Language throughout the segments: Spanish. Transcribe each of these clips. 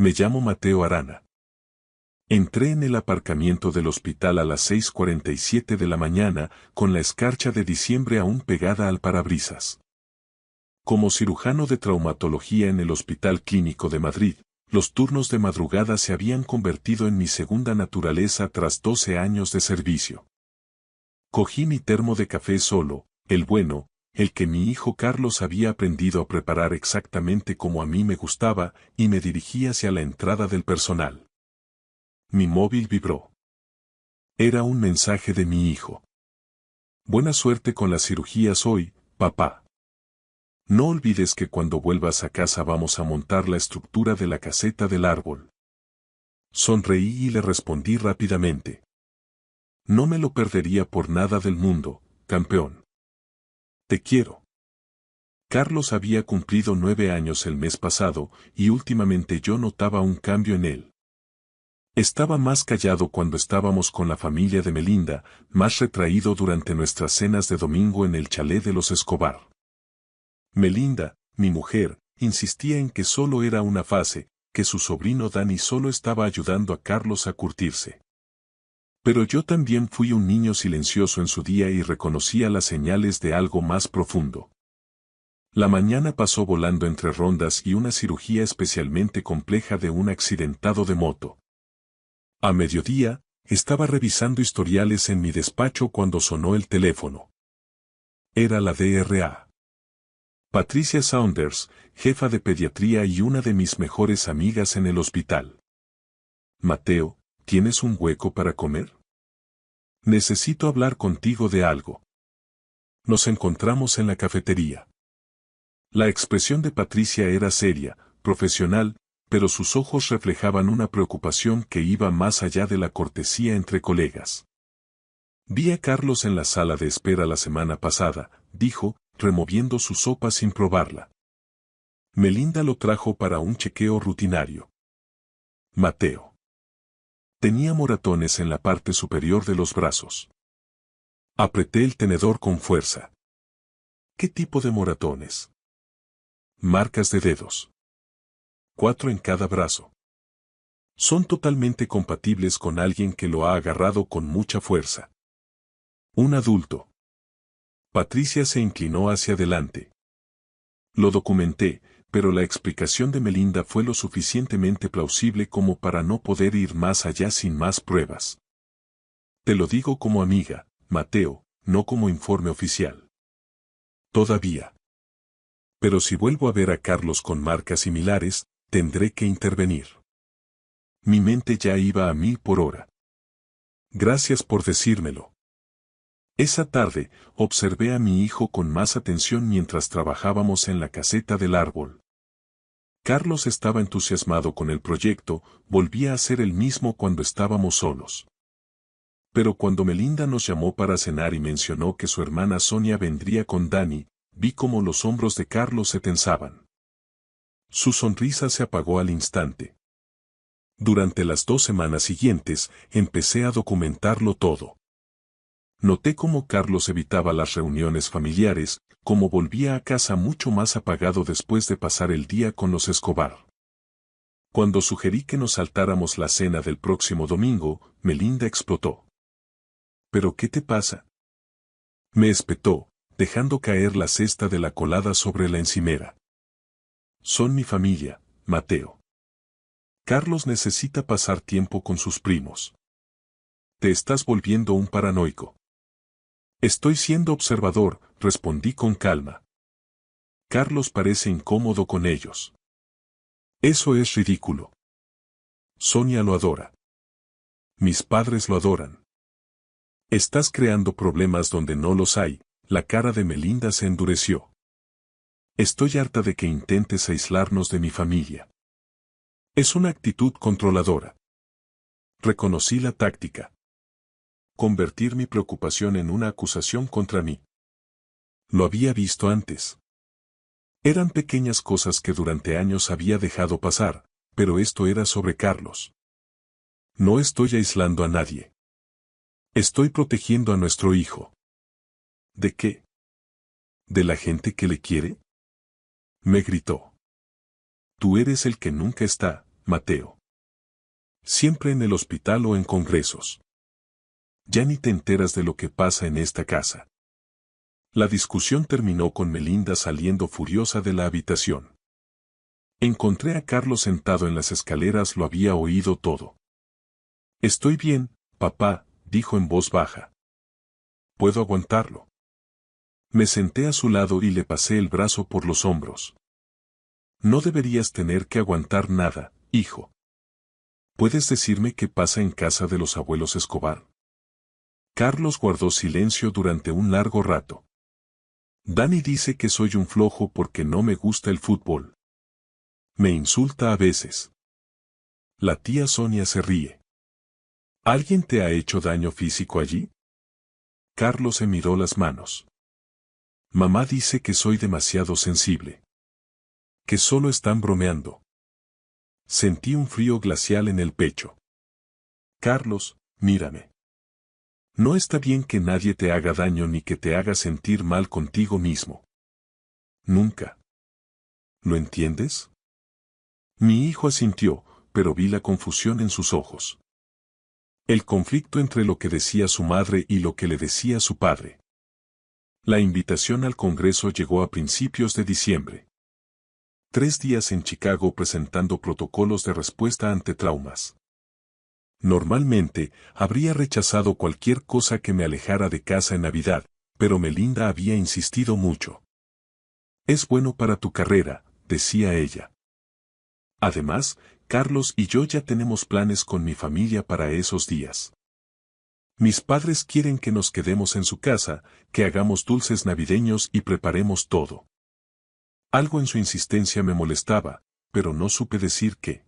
Me llamo Mateo Arana. Entré en el aparcamiento del hospital a las 6:47 de la mañana, con la escarcha de diciembre aún pegada al parabrisas. Como cirujano de traumatología en el Hospital Clínico de Madrid, los turnos de madrugada se habían convertido en mi segunda naturaleza tras 12 años de servicio. Cogí mi termo de café solo, el bueno, el que mi hijo Carlos había aprendido a preparar exactamente como a mí me gustaba, y me dirigí hacia la entrada del personal. Mi móvil vibró. Era un mensaje de mi hijo. Buena suerte con las cirugías hoy, papá. No olvides que cuando vuelvas a casa vamos a montar la estructura de la caseta del árbol. Sonreí y le respondí rápidamente. No me lo perdería por nada del mundo, campeón. Te quiero. Carlos había cumplido 9 años el mes pasado, y últimamente yo notaba un cambio en él. Estaba más callado cuando estábamos con la familia de Melinda, más retraído durante nuestras cenas de domingo en el chalet de los Escobar. Melinda, mi mujer, insistía en que solo era una fase, que su sobrino Dani solo estaba ayudando a Carlos a curtirse. Pero yo también fui un niño silencioso en su día y reconocía las señales de algo más profundo. La mañana pasó volando entre rondas y una cirugía especialmente compleja de un accidentado de moto. A mediodía, estaba revisando historiales en mi despacho cuando sonó el teléfono. Era la DRA. Patricia Saunders, jefa de pediatría y una de mis mejores amigas en el hospital. Mateo, ¿tienes un hueco para comer? Necesito hablar contigo de algo. Nos encontramos en la cafetería. La expresión de Patricia era seria, profesional, pero sus ojos reflejaban una preocupación que iba más allá de la cortesía entre colegas. Vi a Carlos en la sala de espera la semana pasada, dijo, removiendo su sopa sin probarla. Melinda lo trajo para un chequeo rutinario. Mateo. Tenía moratones en la parte superior de los brazos. Apreté el tenedor con fuerza. ¿Qué tipo de moratones? Marcas de dedos. 4 en cada brazo. Son totalmente compatibles con alguien que lo ha agarrado con mucha fuerza. Un adulto. Patricia se inclinó hacia adelante. Lo documenté, pero la explicación de Melinda fue lo suficientemente plausible como para no poder ir más allá sin más pruebas. Te lo digo como amiga, Mateo, no como informe oficial. Todavía. Pero si vuelvo a ver a Carlos con marcas similares, tendré que intervenir. Mi mente ya iba a 1000 por hora. Gracias por decírmelo. Esa tarde, observé a mi hijo con más atención mientras trabajábamos en la caseta del árbol. Carlos estaba entusiasmado con el proyecto, volvía a ser el mismo cuando estábamos solos. Pero cuando Melinda nos llamó para cenar y mencionó que su hermana Sonia vendría con Dani, vi cómo los hombros de Carlos se tensaban. Su sonrisa se apagó al instante. Durante las 2 semanas siguientes, empecé a documentarlo todo. Noté cómo Carlos evitaba las reuniones familiares, cómo volvía a casa mucho más apagado después de pasar el día con los Escobar. Cuando sugerí que nos saltáramos la cena del próximo domingo, Melinda explotó. ¿Pero qué te pasa? Me espetó, dejando caer la cesta de la colada sobre la encimera. Son mi familia, Mateo. Carlos necesita pasar tiempo con sus primos. Te estás volviendo un paranoico. Estoy siendo observador, respondí con calma. Carlos parece incómodo con ellos. Eso es ridículo. Sonia lo adora. Mis padres lo adoran. Estás creando problemas donde no los hay. La cara de Melinda se endureció. Estoy harta de que intentes aislarnos de mi familia. Es una actitud controladora. Reconocí la táctica. Convertir mi preocupación en una acusación contra mí. Lo había visto antes. Eran pequeñas cosas que durante años había dejado pasar, pero esto era sobre Carlos. No estoy aislando a nadie. Estoy protegiendo a nuestro hijo. ¿De qué? ¿De la gente que le quiere? Me gritó. Tú eres el que nunca está, Mateo. Siempre en el hospital o en congresos. Ya ni te enteras de lo que pasa en esta casa. La discusión terminó con Melinda saliendo furiosa de la habitación. Encontré a Carlos sentado en las escaleras, lo había oído todo. Estoy bien, papá, dijo en voz baja. Puedo aguantarlo. Me senté a su lado y le pasé el brazo por los hombros. No deberías tener que aguantar nada, hijo. ¿Puedes decirme qué pasa en casa de los abuelos Escobar? Carlos guardó silencio durante un largo rato. Dani dice que soy un flojo porque no me gusta el fútbol. Me insulta a veces. La tía Sonia se ríe. ¿Alguien te ha hecho daño físico allí? Carlos se miró las manos. Mamá dice que soy demasiado sensible. Que solo están bromeando. Sentí un frío glacial en el pecho. Carlos, mírame. No está bien que nadie te haga daño ni que te haga sentir mal contigo mismo. Nunca. ¿Lo entiendes? Mi hijo asintió, pero vi la confusión en sus ojos. El conflicto entre lo que decía su madre y lo que le decía su padre. La invitación al Congreso llegó a principios de diciembre. 3 días en Chicago presentando protocolos de respuesta ante traumas. Normalmente, habría rechazado cualquier cosa que me alejara de casa en Navidad, pero Melinda había insistido mucho. Es bueno para tu carrera, decía ella. Además, Carlos y yo ya tenemos planes con mi familia para esos días. Mis padres quieren que nos quedemos en su casa, que hagamos dulces navideños y preparemos todo. Algo en su insistencia me molestaba, pero no supe decir qué.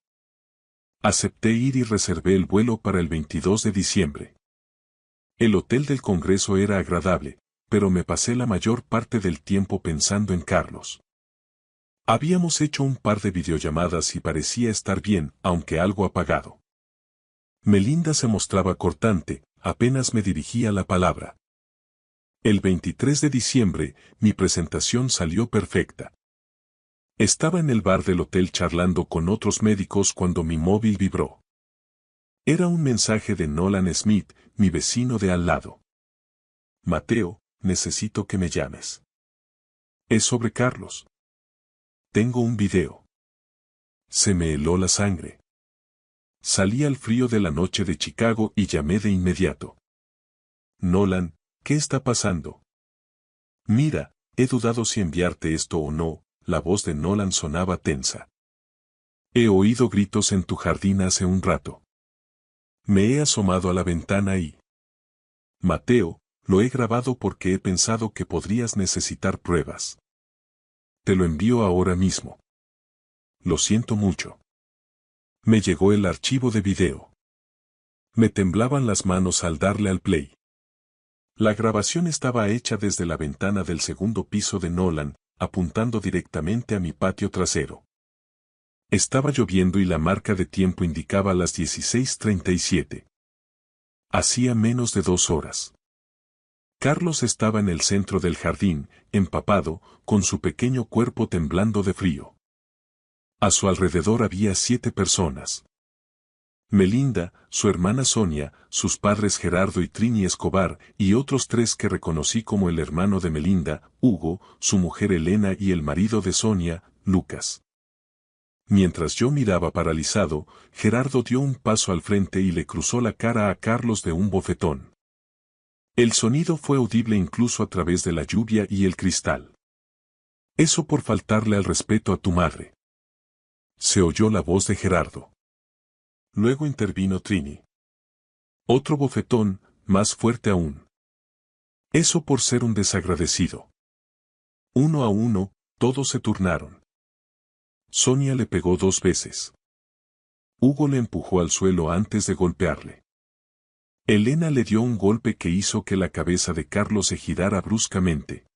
Acepté ir y reservé el vuelo para el 22 de diciembre. El hotel del Congreso era agradable, pero me pasé la mayor parte del tiempo pensando en Carlos. Habíamos hecho un par de videollamadas y parecía estar bien, aunque algo apagado. Melinda se mostraba cortante, apenas me dirigía la palabra. El 23 de diciembre, mi presentación salió perfecta. Estaba en el bar del hotel charlando con otros médicos cuando mi móvil vibró. Era un mensaje de Nolan Smith, mi vecino de al lado. Mateo, necesito que me llames. Es sobre Carlos. Tengo un video. Se me heló la sangre. Salí al frío de la noche de Chicago y llamé de inmediato. Nolan, ¿qué está pasando? Mira, he dudado si enviarte esto o no. La voz de Nolan sonaba tensa. He oído gritos en tu jardín hace un rato. Me he asomado a la ventana y... Mateo, lo he grabado porque he pensado que podrías necesitar pruebas. Te lo envío ahora mismo. Lo siento mucho. Me llegó el archivo de video. Me temblaban las manos al darle al play. La grabación estaba hecha desde la ventana del segundo piso de Nolan, apuntando directamente a mi patio trasero. Estaba lloviendo y la marca de tiempo indicaba las 16:37. Hacía menos de 2 horas. Carlos estaba en el centro del jardín, empapado, con su pequeño cuerpo temblando de frío. A su alrededor había 7 personas. Melinda, su hermana Sonia, sus padres Gerardo y Trini Escobar, y otros 3 que reconocí como el hermano de Melinda, Hugo, su mujer Elena y el marido de Sonia, Lucas. Mientras yo miraba paralizado, Gerardo dio un paso al frente y le cruzó la cara a Carlos de un bofetón. El sonido fue audible incluso a través de la lluvia y el cristal. Eso por faltarle al respeto a tu madre. Se oyó la voz de Gerardo. Luego intervino Trini. Otro bofetón, más fuerte aún. Eso por ser un desagradecido. 1 a 1, todos se turnaron. Sonia le pegó 2 veces. Hugo le empujó al suelo antes de golpearle. Elena le dio un golpe que hizo que la cabeza de Carlos se girara bruscamente.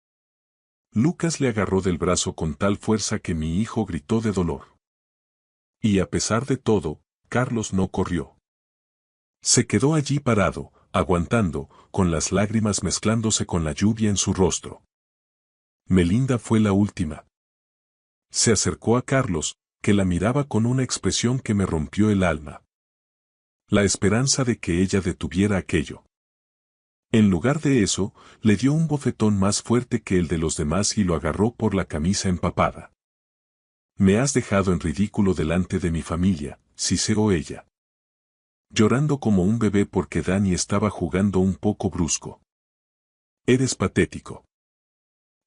Lucas le agarró del brazo con tal fuerza que mi hijo gritó de dolor. Y a pesar de todo, Carlos no corrió. Se quedó allí parado, aguantando, con las lágrimas mezclándose con la lluvia en su rostro. Melinda fue la última. Se acercó a Carlos, que la miraba con una expresión que me rompió el alma. La esperanza de que ella detuviera aquello. En lugar de eso, le dio un bofetón más fuerte que el de los demás y lo agarró por la camisa empapada. Me has dejado en ridículo delante de mi familia, siseó ella. Llorando como un bebé porque Dani estaba jugando un poco brusco. Eres patético.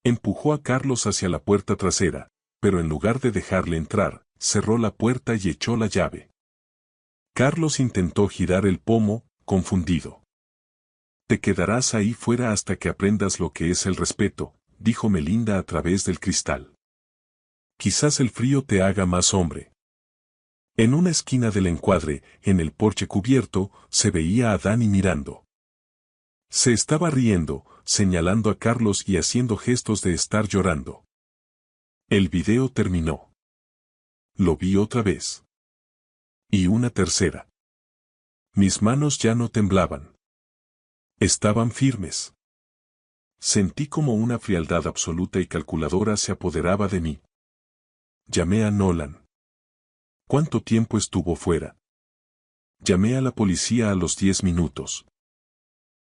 Empujó a Carlos hacia la puerta trasera, pero en lugar de dejarle entrar, cerró la puerta y echó la llave. Carlos intentó girar el pomo, confundido. Te quedarás ahí fuera hasta que aprendas lo que es el respeto, dijo Melinda a través del cristal. Quizás el frío te haga más hombre. En una esquina del encuadre, en el porche cubierto, se veía a Dani mirando. Se estaba riendo, señalando a Carlos y haciendo gestos de estar llorando. El video terminó. Lo vi otra vez. Y una tercera. Mis manos ya no temblaban. Estaban firmes. Sentí como una frialdad absoluta y calculadora se apoderaba de mí. Llamé a Nolan. ¿Cuánto tiempo estuvo fuera? Llamé a la policía a los 10 minutos.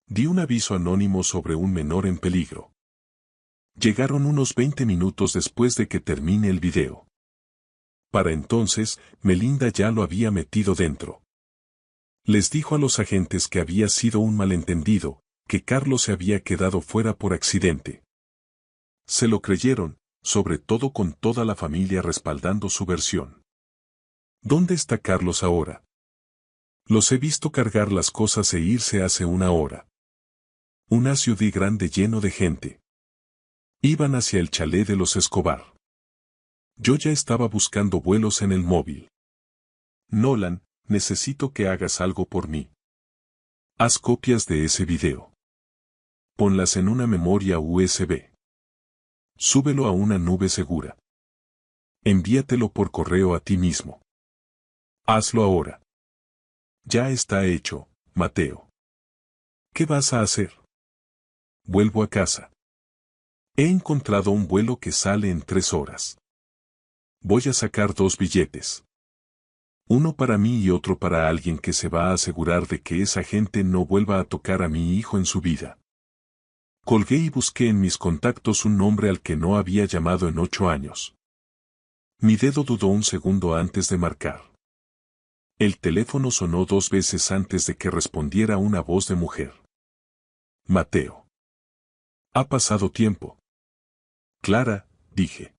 Di un aviso anónimo sobre un menor en peligro. Llegaron unos 20 minutos después de que termine el video. Para entonces, Melinda ya lo había metido dentro. Les dijo a los agentes que había sido un malentendido, que Carlos se había quedado fuera por accidente. Se lo creyeron, sobre todo con toda la familia respaldando su versión. ¿Dónde está Carlos ahora? Los he visto cargar las cosas e irse hace una hora. Una ciudad grande lleno de gente. Iban hacia el chalet de los Escobar. Yo ya estaba buscando vuelos en el móvil. Nolan, necesito que hagas algo por mí. Haz copias de ese video. Ponlas en una memoria USB. Súbelo a una nube segura. Envíatelo por correo a ti mismo. Hazlo ahora. Ya está hecho, Mateo. ¿Qué vas a hacer? Vuelvo a casa. He encontrado un vuelo que sale en 3 horas. Voy a sacar 2 billetes. Uno para mí y otro para alguien que se va a asegurar de que esa gente no vuelva a tocar a mi hijo en su vida. Colgué y busqué en mis contactos un nombre al que no había llamado en 8 años. Mi dedo dudó un segundo antes de marcar. El teléfono sonó 2 veces antes de que respondiera una voz de mujer. Mateo. Ha pasado tiempo. Clara, dije.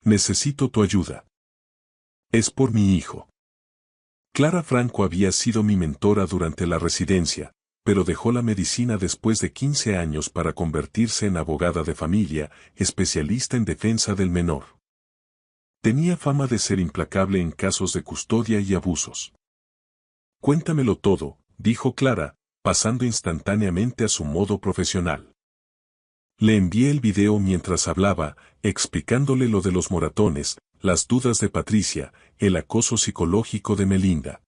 Necesito tu ayuda. Es por mi hijo. Clara Franco había sido mi mentora durante la residencia, pero dejó la medicina después de 15 años para convertirse en abogada de familia, especialista en defensa del menor. Tenía fama de ser implacable en casos de custodia y abusos. Cuéntamelo todo, dijo Clara, pasando instantáneamente a su modo profesional. Le envié el video mientras hablaba, explicándole lo de los moratones, las dudas de Patricia, el acoso psicológico de Melinda.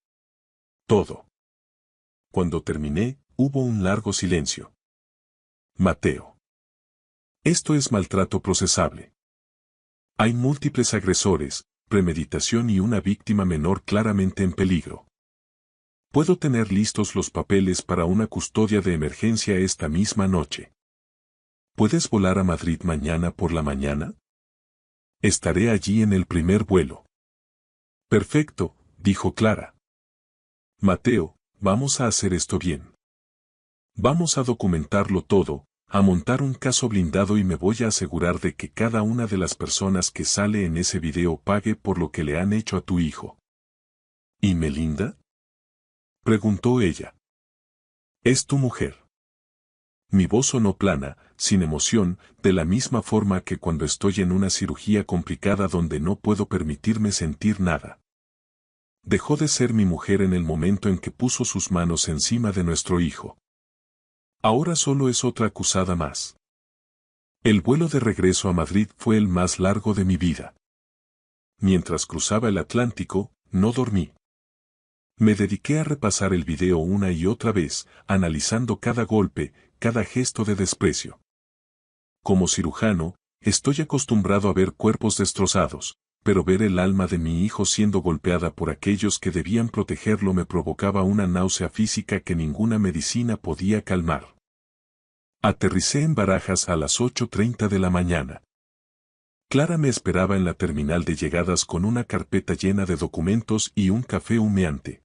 Todo. Cuando terminé, hubo un largo silencio. Mateo. Esto es maltrato procesable. Hay múltiples agresores, premeditación y una víctima menor claramente en peligro. Puedo tener listos los papeles para una custodia de emergencia esta misma noche. ¿Puedes volar a Madrid mañana por la mañana? Estaré allí en el primer vuelo. Perfecto, dijo Clara. Mateo, vamos a hacer esto bien. Vamos a documentarlo todo, a montar un caso blindado y me voy a asegurar de que cada una de las personas que sale en ese video pague por lo que le han hecho a tu hijo. ¿Y Melinda? Preguntó ella. Es tu mujer. Mi voz sonó plana, sin emoción, de la misma forma que cuando estoy en una cirugía complicada donde no puedo permitirme sentir nada. Dejó de ser mi mujer en el momento en que puso sus manos encima de nuestro hijo. Ahora solo es otra acusada más. El vuelo de regreso a Madrid fue el más largo de mi vida. Mientras cruzaba el Atlántico, no dormí. Me dediqué a repasar el video una y otra vez, analizando cada golpe, cada gesto de desprecio. Como cirujano, estoy acostumbrado a ver cuerpos destrozados, pero ver el alma de mi hijo siendo golpeada por aquellos que debían protegerlo me provocaba una náusea física que ninguna medicina podía calmar. Aterricé en Barajas a las 8:30 de la mañana. Clara me esperaba en la terminal de llegadas con una carpeta llena de documentos y un café humeante.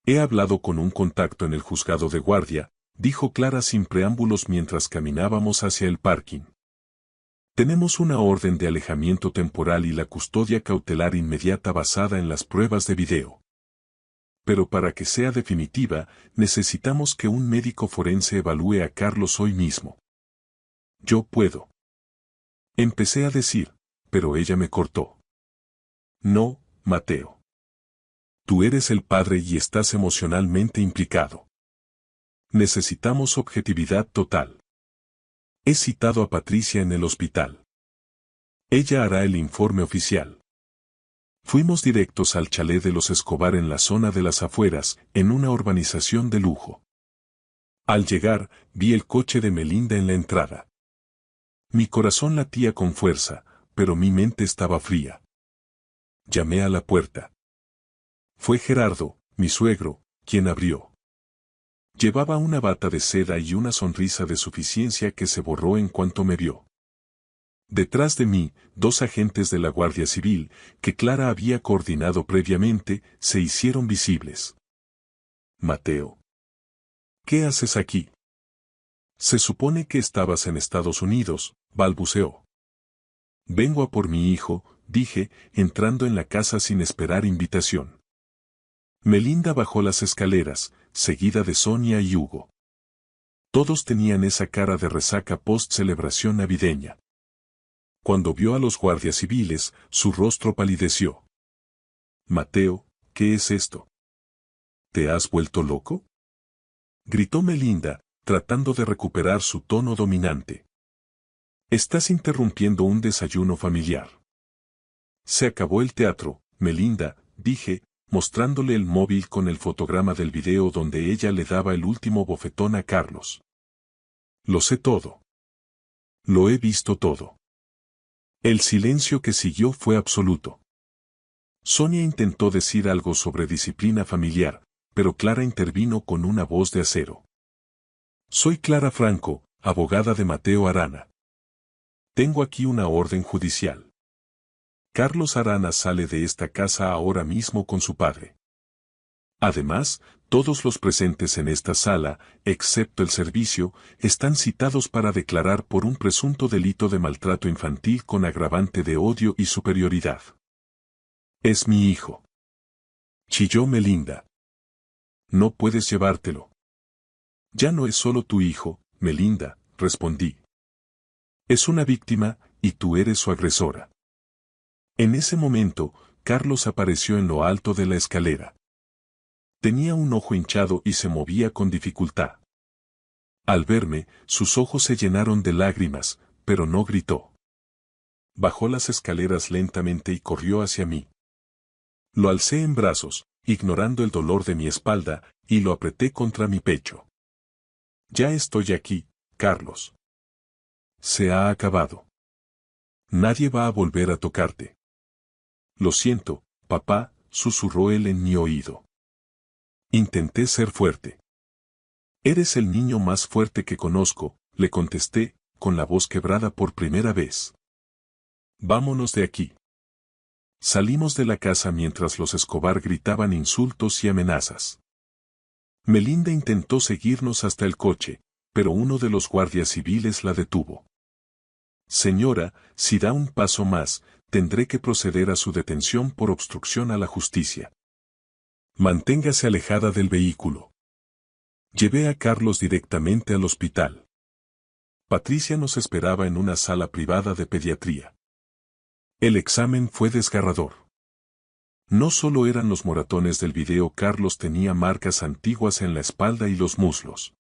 He hablado con un contacto en el juzgado de guardia, dijo Clara sin preámbulos mientras caminábamos hacia el parking. Tenemos una orden de alejamiento temporal y la custodia cautelar inmediata basada en las pruebas de video. Pero para que sea definitiva, necesitamos que un médico forense evalúe a Carlos hoy mismo. Yo puedo. Empecé a decir, pero ella me cortó. No, Mateo. Tú eres el padre y estás emocionalmente implicado. Necesitamos objetividad total. He citado a Patricia en el hospital. Ella hará el informe oficial. Fuimos directos al chalet de los Escobar en la zona de las afueras, en una urbanización de lujo. Al llegar, vi el coche de Melinda en la entrada. Mi corazón latía con fuerza, pero mi mente estaba fría. Llamé a la puerta. Fue Gerardo, mi suegro, quien abrió. Llevaba una bata de seda y una sonrisa de suficiencia que se borró en cuanto me vio. Detrás de mí, 2 agentes de la Guardia Civil, que Clara había coordinado previamente, se hicieron visibles. Mateo. ¿Qué haces aquí? Se supone que estabas en Estados Unidos, balbuceó. Vengo a por mi hijo, dije, entrando en la casa sin esperar invitación. Melinda bajó las escaleras, seguida de Sonia y Hugo. Todos tenían esa cara de resaca post-celebración navideña. Cuando vio a los guardias civiles, su rostro palideció. Mateo, ¿qué es esto? ¿Te has vuelto loco? Gritó Melinda, tratando de recuperar su tono dominante. Estás interrumpiendo un desayuno familiar. Se acabó el teatro, Melinda, dije, mostrándole el móvil con el fotograma del video donde ella le daba el último bofetón a Carlos. Lo sé todo. Lo he visto todo. El silencio que siguió fue absoluto. Sonia intentó decir algo sobre disciplina familiar, pero Clara intervino con una voz de acero. Soy Clara Franco, abogada de Mateo Arana. Tengo aquí una orden judicial. Carlos Arana sale de esta casa ahora mismo con su padre. Además, todos los presentes en esta sala, excepto el servicio, están citados para declarar por un presunto delito de maltrato infantil con agravante de odio y superioridad. Es mi hijo. Chilló Melinda. No puedes llevártelo. Ya no es solo tu hijo, Melinda, respondí. Es una víctima, y tú eres su agresora. En ese momento, Carlos apareció en lo alto de la escalera. Tenía un ojo hinchado y se movía con dificultad. Al verme, sus ojos se llenaron de lágrimas, pero no gritó. Bajó las escaleras lentamente y corrió hacia mí. Lo alcé en brazos, ignorando el dolor de mi espalda, y lo apreté contra mi pecho. Ya estoy aquí, Carlos. Se ha acabado. Nadie va a volver a tocarte. Lo siento, papá, susurró él en mi oído. Intenté ser fuerte. Eres el niño más fuerte que conozco, le contesté, con la voz quebrada por primera vez. Vámonos de aquí. Salimos de la casa mientras los Escobar gritaban insultos y amenazas. Melinda intentó seguirnos hasta el coche, pero uno de los guardias civiles la detuvo. Señora, si da un paso más, tendré que proceder a su detención por obstrucción a la justicia. Manténgase alejada del vehículo. Llevé a Carlos directamente al hospital. Patricia nos esperaba en una sala privada de pediatría. El examen fue desgarrador. No solo eran los moratones del video, Carlos tenía marcas antiguas en la espalda y los muslos.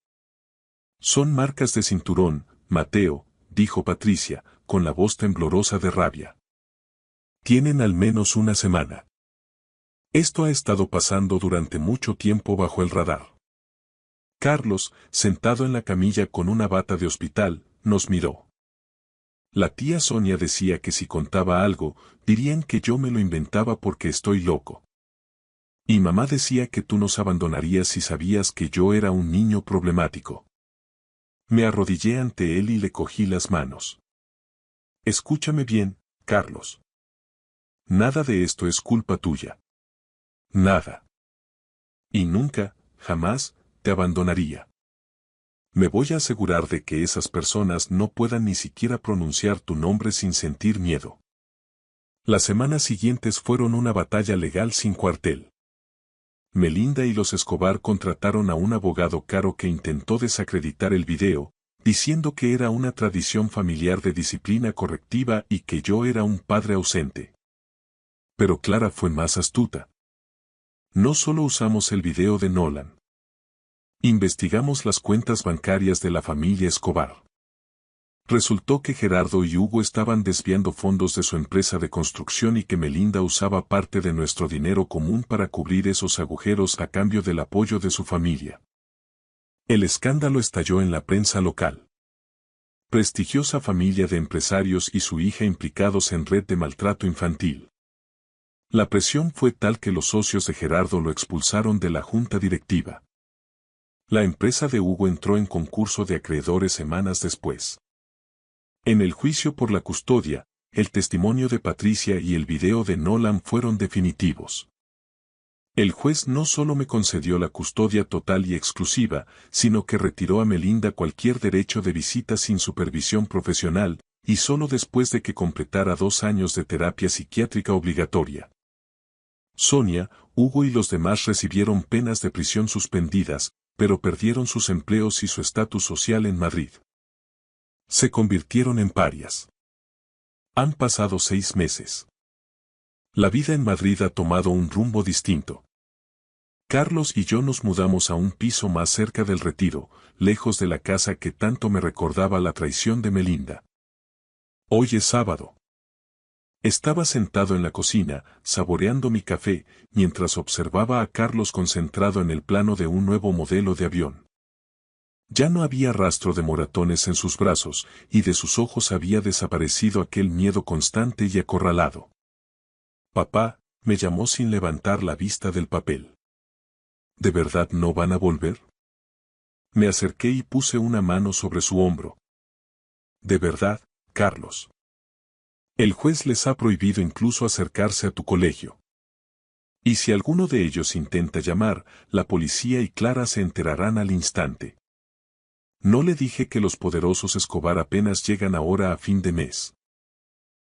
Son marcas de cinturón, Mateo, dijo Patricia, con la voz temblorosa de rabia. Tienen al menos una semana. Esto ha estado pasando durante mucho tiempo bajo el radar. Carlos, sentado en la camilla con una bata de hospital, nos miró. La tía Sonia decía que si contaba algo, dirían que yo me lo inventaba porque estoy loco. Y mamá decía que tú nos abandonarías si sabías que yo era un niño problemático. Me arrodillé ante él y le cogí las manos. Escúchame bien, Carlos. Nada de esto es culpa tuya. Nada. Y nunca, jamás, te abandonaría. Me voy a asegurar de que esas personas no puedan ni siquiera pronunciar tu nombre sin sentir miedo. Las semanas siguientes fueron una batalla legal sin cuartel. Melinda y los Escobar contrataron a un abogado caro que intentó desacreditar el video, diciendo que era una tradición familiar de disciplina correctiva y que yo era un padre ausente. Pero Clara fue más astuta. No solo usamos el video de Nolan. Investigamos las cuentas bancarias de la familia Escobar. Resultó que Gerardo y Hugo estaban desviando fondos de su empresa de construcción y que Melinda usaba parte de nuestro dinero común para cubrir esos agujeros a cambio del apoyo de su familia. El escándalo estalló en la prensa local. Prestigiosa familia de empresarios y su hija implicados en red de maltrato infantil. La presión fue tal que los socios de Gerardo lo expulsaron de la junta directiva. La empresa de Hugo entró en concurso de acreedores semanas después. En el juicio por la custodia, el testimonio de Patricia y el video de Nolan fueron definitivos. El juez no solo me concedió la custodia total y exclusiva, sino que retiró a Melinda cualquier derecho de visita sin supervisión profesional, y solo después de que completara 2 años de terapia psiquiátrica obligatoria. Sonia, Hugo y los demás recibieron penas de prisión suspendidas, pero perdieron sus empleos y su estatus social en Madrid. Se convirtieron en parias. Han pasado 6 meses. La vida en Madrid ha tomado un rumbo distinto. Carlos y yo nos mudamos a un piso más cerca del Retiro, lejos de la casa que tanto me recordaba la traición de Melinda. Hoy es sábado. Estaba sentado en la cocina, saboreando mi café, mientras observaba a Carlos concentrado en el plano de un nuevo modelo de avión. Ya no había rastro de moratones en sus brazos, y de sus ojos había desaparecido aquel miedo constante y acorralado. Papá, me llamó sin levantar la vista del papel. ¿De verdad no van a volver? Me acerqué y puse una mano sobre su hombro. De verdad, Carlos. El juez les ha prohibido incluso acercarse a tu colegio. Y si alguno de ellos intenta llamar, la policía y Clara se enterarán al instante. No le dije que los poderosos Escobar apenas llegan ahora a fin de mes.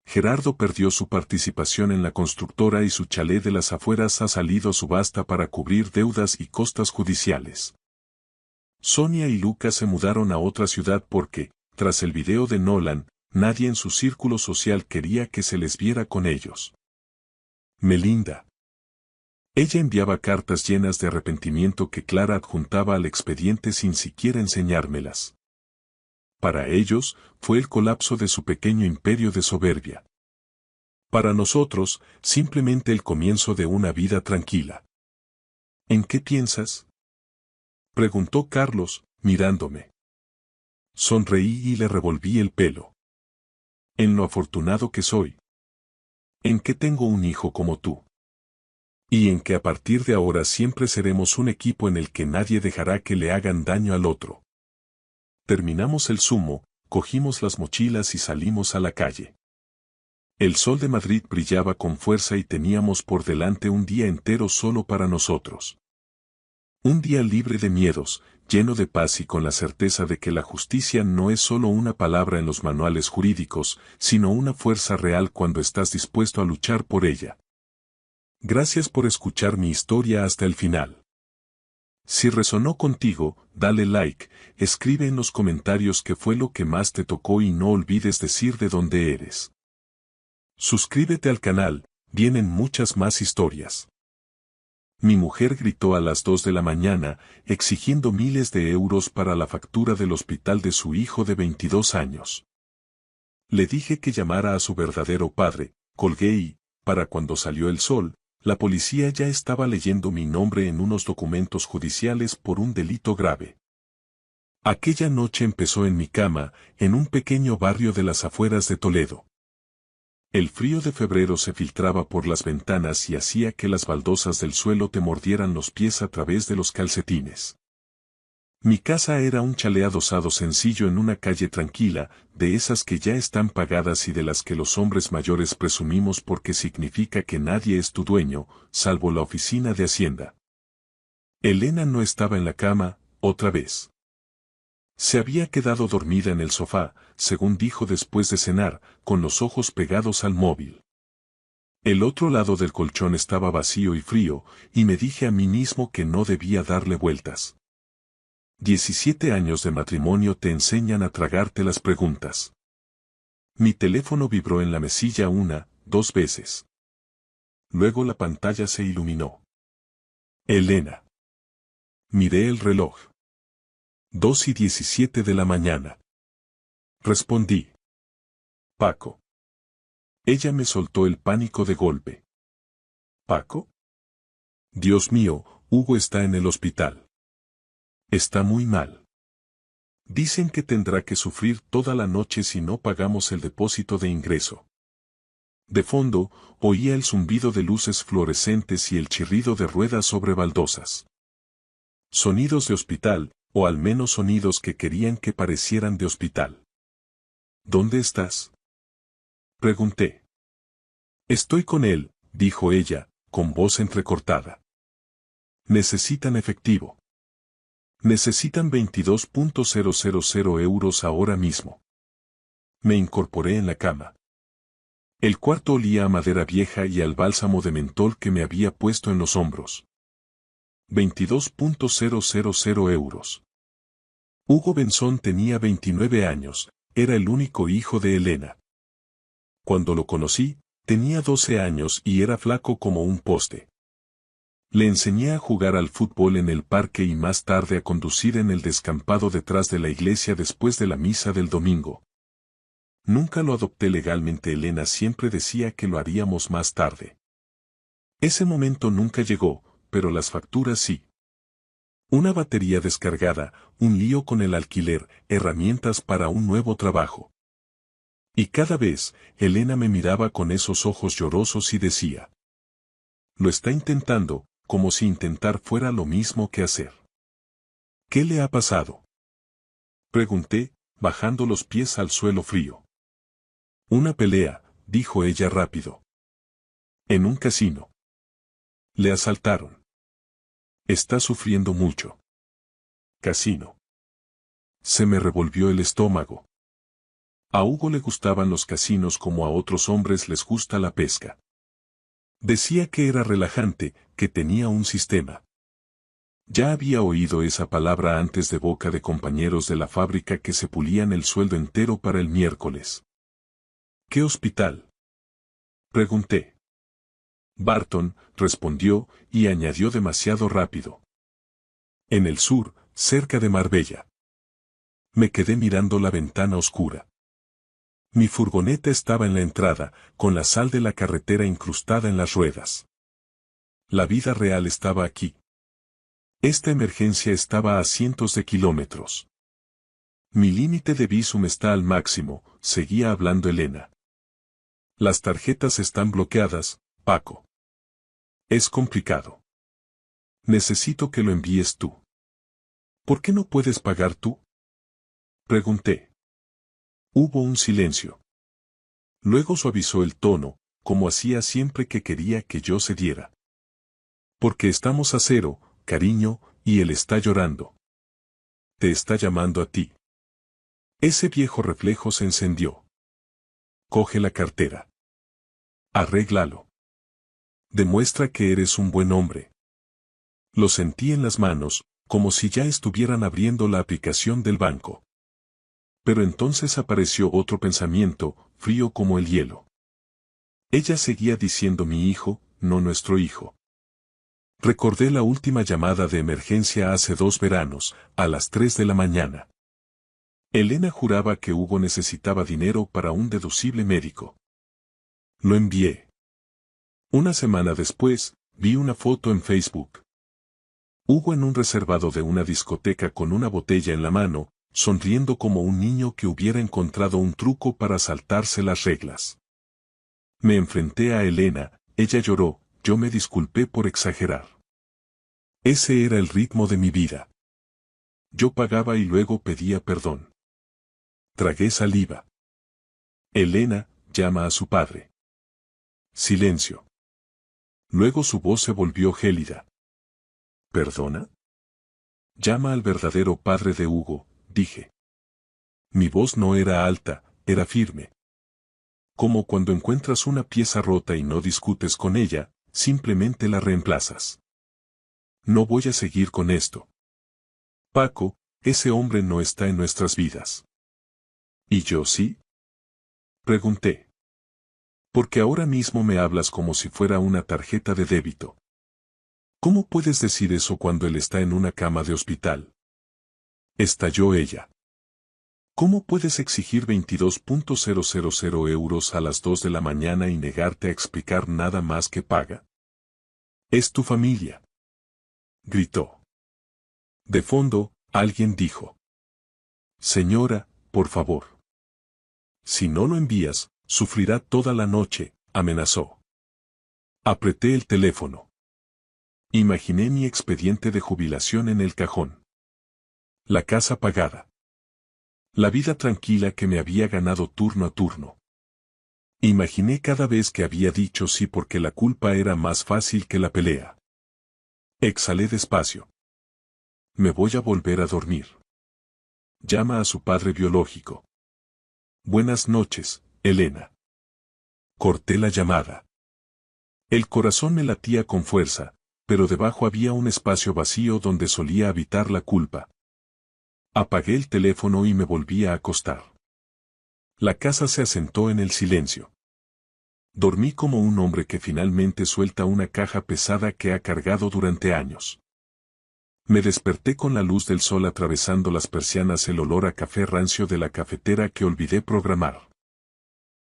Gerardo perdió su participación en la constructora y su chalet de las afueras ha salido a subasta para cubrir deudas y costas judiciales. Sonia y Lucas se mudaron a otra ciudad porque, tras el video de Nolan, nadie en su círculo social quería que se les viera con ellos. Melinda. Ella enviaba cartas llenas de arrepentimiento que Clara adjuntaba al expediente sin siquiera enseñármelas. Para ellos, fue el colapso de su pequeño imperio de soberbia. Para nosotros, simplemente el comienzo de una vida tranquila. ¿En qué piensas?, preguntó Carlos, mirándome. Sonreí y le revolví el pelo. En lo afortunado que soy. En que tengo un hijo como tú. Y en que a partir de ahora siempre seremos un equipo en el que nadie dejará que le hagan daño al otro. Terminamos el zumo, cogimos las mochilas y salimos a la calle. El sol de Madrid brillaba con fuerza y teníamos por delante un día entero solo para nosotros. Un día libre de miedos, lleno de paz y con la certeza de que la justicia no es solo una palabra en los manuales jurídicos, sino una fuerza real cuando estás dispuesto a luchar por ella. Gracias por escuchar mi historia hasta el final. Si resonó contigo, dale like, escribe en los comentarios qué fue lo que más te tocó y no olvides decir de dónde eres. Suscríbete al canal, vienen muchas más historias. Mi mujer gritó a las 2 de la mañana, exigiendo miles de euros para la factura del hospital de su hijo de 22 años. Le dije que llamara a su verdadero padre, colgué y, para cuando salió el sol, la policía ya estaba leyendo mi nombre en unos documentos judiciales por un delito grave. Aquella noche empezó en mi cama, en un pequeño barrio de las afueras de Toledo. El frío de febrero se filtraba por las ventanas y hacía que las baldosas del suelo te mordieran los pies a través de los calcetines. Mi casa era un chalet adosado sencillo en una calle tranquila, de esas que ya están pagadas y de las que los hombres mayores presumimos porque significa que nadie es tu dueño, salvo la oficina de Hacienda. Elena no estaba en la cama, otra vez. Se había quedado dormida en el sofá, según dijo después de cenar, con los ojos pegados al móvil. El otro lado del colchón estaba vacío y frío, y me dije a mí mismo que no debía darle vueltas. 17 años de matrimonio te enseñan a tragarte las preguntas. Mi teléfono vibró en la mesilla 1, 2 veces. Luego la pantalla se iluminó. Elena. Miré el reloj. 2:17 de la mañana. Respondí. Paco. Ella me soltó el pánico de golpe. ¿Paco? Dios mío, Hugo está en el hospital. Está muy mal. Dicen que tendrá que sufrir toda la noche si no pagamos el depósito de ingreso. De fondo, oía el zumbido de luces fluorescentes y el chirrido de ruedas sobre baldosas. Sonidos de hospital, o al menos sonidos que querían que parecieran de hospital. ¿Dónde estás? Pregunté. Estoy con él, dijo ella, con voz entrecortada. Necesitan efectivo. Necesitan 22.000 euros ahora mismo. Me incorporé en la cama. El cuarto olía a madera vieja y al bálsamo de mentol que me había puesto en los hombros. 22.000 euros. Hugo Benzón tenía 29 años, era el único hijo de Elena. Cuando lo conocí, tenía 12 años y era flaco como un poste. Le enseñé a jugar al fútbol en el parque y más tarde a conducir en el descampado detrás de la iglesia después de la misa del domingo. Nunca lo adopté legalmente. Elena siempre decía que lo haríamos más tarde. Ese momento nunca llegó, pero las facturas sí. Una batería descargada, un lío con el alquiler, herramientas para un nuevo trabajo. Y cada vez, Elena me miraba con esos ojos llorosos y decía: lo está intentando, como si intentar fuera lo mismo que hacer. ¿Qué le ha pasado? Pregunté, bajando los pies al suelo frío. Una pelea, dijo ella rápido. En un casino. Le asaltaron. Está sufriendo mucho. Casino. Se me revolvió el estómago. A Hugo le gustaban los casinos como a otros hombres les gusta la pesca. Decía que era relajante, que tenía un sistema. Ya había oído esa palabra antes de boca de compañeros de la fábrica que se pulían el sueldo entero para el miércoles. ¿Qué hospital? Pregunté. Barton, respondió, y añadió demasiado rápido. En el sur, cerca de Marbella. Me quedé mirando la ventana oscura. Mi furgoneta estaba en la entrada, con la sal de la carretera incrustada en las ruedas. La vida real estaba aquí. Esta emergencia estaba a cientos de kilómetros. Mi límite de visum está al máximo, seguía hablando Elena. Las tarjetas están bloqueadas, Paco. Es complicado. Necesito que lo envíes tú. ¿Por qué no puedes pagar tú? Pregunté. Hubo un silencio. Luego suavizó el tono, como hacía siempre que quería que yo cediera. Porque estamos a cero, cariño, y él está llorando. Te está llamando a ti. Ese viejo reflejo se encendió. Coge la cartera. Arréglalo. Demuestra que eres un buen hombre. Lo sentí en las manos, como si ya estuvieran abriendo la aplicación del banco. Pero entonces apareció otro pensamiento, frío como el hielo. Ella seguía diciendo mi hijo, no nuestro hijo. Recordé la última llamada de emergencia hace 2 veranos, a las 3 de la mañana. Elena juraba que Hugo necesitaba dinero para un deducible médico. Lo envié. Una semana después, vi una foto en Facebook. Hugo en un reservado de una discoteca con una botella en la mano, sonriendo como un niño que hubiera encontrado un truco para saltarse las reglas. Me enfrenté a Elena, ella lloró, yo me disculpé por exagerar. Ese era el ritmo de mi vida. Yo pagaba y luego pedía perdón. Tragué saliva. Elena, llama a su padre. Silencio. Luego su voz se volvió gélida. ¿Perdona? Llama al verdadero padre de Hugo, dije. Mi voz no era alta, era firme. Como cuando encuentras una pieza rota y no discutes con ella, simplemente la reemplazas. No voy a seguir con esto. Paco, ese hombre no está en nuestras vidas. ¿Y yo sí? Pregunté. Porque ahora mismo me hablas como si fuera una tarjeta de débito. ¿Cómo puedes decir eso cuando él está en una cama de hospital? Estalló ella. ¿Cómo puedes exigir 22.000 euros a las 2 de la mañana y negarte a explicar nada más que paga? Es tu familia. Gritó. De fondo, alguien dijo. Señora, por favor. Si no lo envías, sufrirá toda la noche, amenazó. Apreté el teléfono. Imaginé mi expediente de jubilación en el cajón. La casa pagada. La vida tranquila que me había ganado turno a turno. Imaginé cada vez que había dicho sí porque la culpa era más fácil que la pelea. Exhalé despacio. Me voy a volver a dormir. Llama a su padre biológico. Buenas noches, Elena. Corté la llamada. El corazón me latía con fuerza, pero debajo había un espacio vacío donde solía habitar la culpa. Apagué el teléfono y me volví a acostar. La casa se asentó en el silencio. Dormí como un hombre que finalmente suelta una caja pesada que ha cargado durante años. Me desperté con la luz del sol atravesando las persianas, el olor a café rancio de la cafetera que olvidé programar.